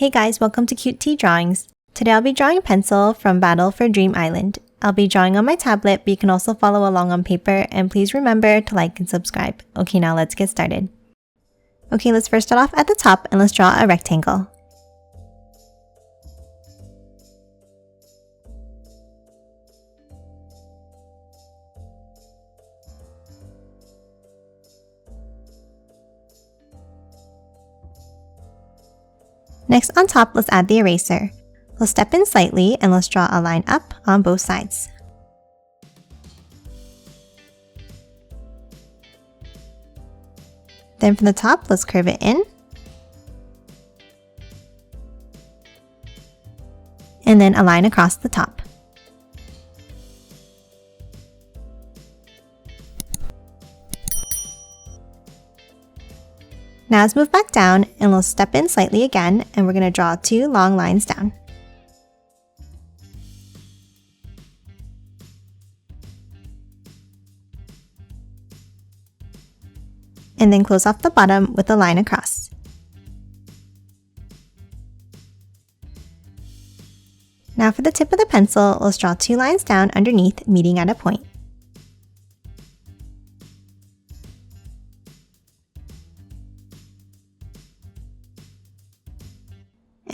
Hey guys, welcome to Cute Tea Drawings. Today I'll be drawing Pencil from Battle for Dream Island. I'll be drawing on my tablet, but you can also follow along on paper, and please remember to like and subscribe. Okay, now let's get started. Okay, let's first start off at the top and let's draw a rectangle. Next, on top, let's add the eraser. We'll step in slightly and let's draw a line up on both sides. Then from the top, let's curve it in. And then a line across the top. Now let's move back down and we'll step in slightly again, and we're going to draw two long lines down. And then close off the bottom with a line across. Now for the tip of the pencil, let's draw two lines down underneath, meeting at a point.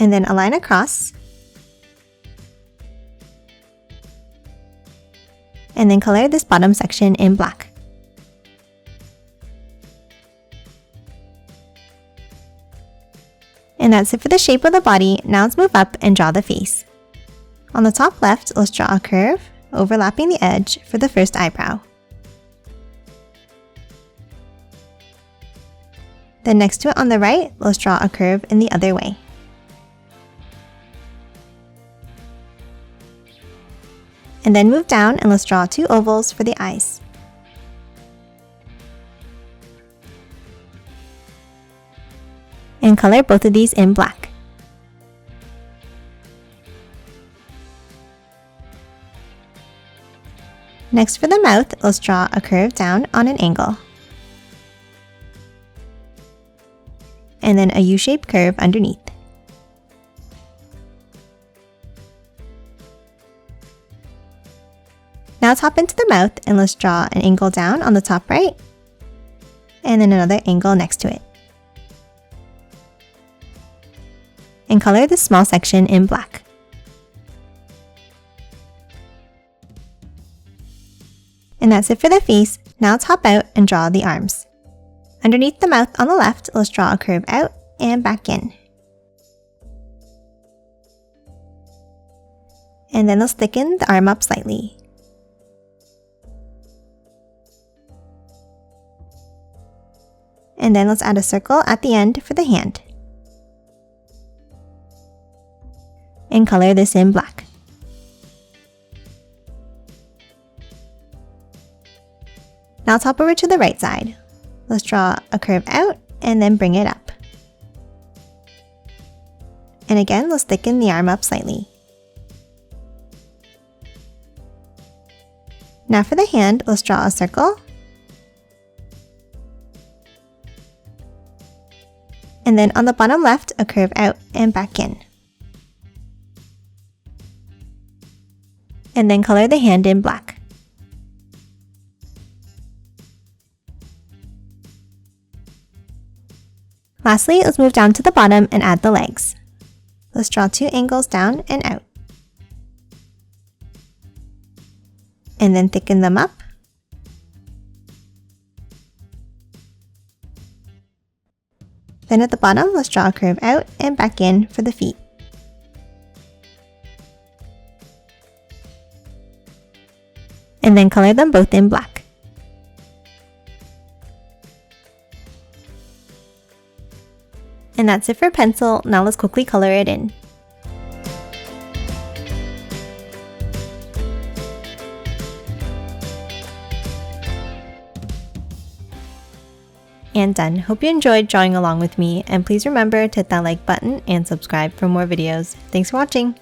And then a line across, and then color this bottom section in black. And that's it for the shape of the body. Now let's move up and draw the face. On the top left, let's draw a curve overlapping the edge for the first eyebrow. Then next to it on the right, let's draw a curve in the other way. And then move down and let's draw two ovals for the eyes. And color both of these in black. Next for the mouth, let's draw a curve down on an angle. And then a U-shaped curve underneath. Now let's hop into the mouth and let's draw an angle down on the top right, and then another angle next to it. And color this small section in black. And that's it for the face. Now let's hop out and draw the arms. Underneath the mouth on the left, let's draw a curve out and back in. And then let's thicken the arm up slightly. And then let's add a circle at the end for the hand. And color this in black. Now let's hop over to the right side. Let's draw a curve out and then bring it up. And again, let's thicken the arm up slightly. Now for the hand, let's draw a circle. And then on the bottom left, a curve out and back in. And then color the hand in black. Lastly, let's move down to the bottom and add the legs. Let's draw two angles down and out. And then thicken them up. Then at the bottom, let's draw a curve out and back in for the feet. And then color them both in black. And that's it for Pencil. Now let's quickly color it in. And done. Hope you enjoyed drawing along with me, and please remember to hit that like button and subscribe for more videos. Thanks for watching!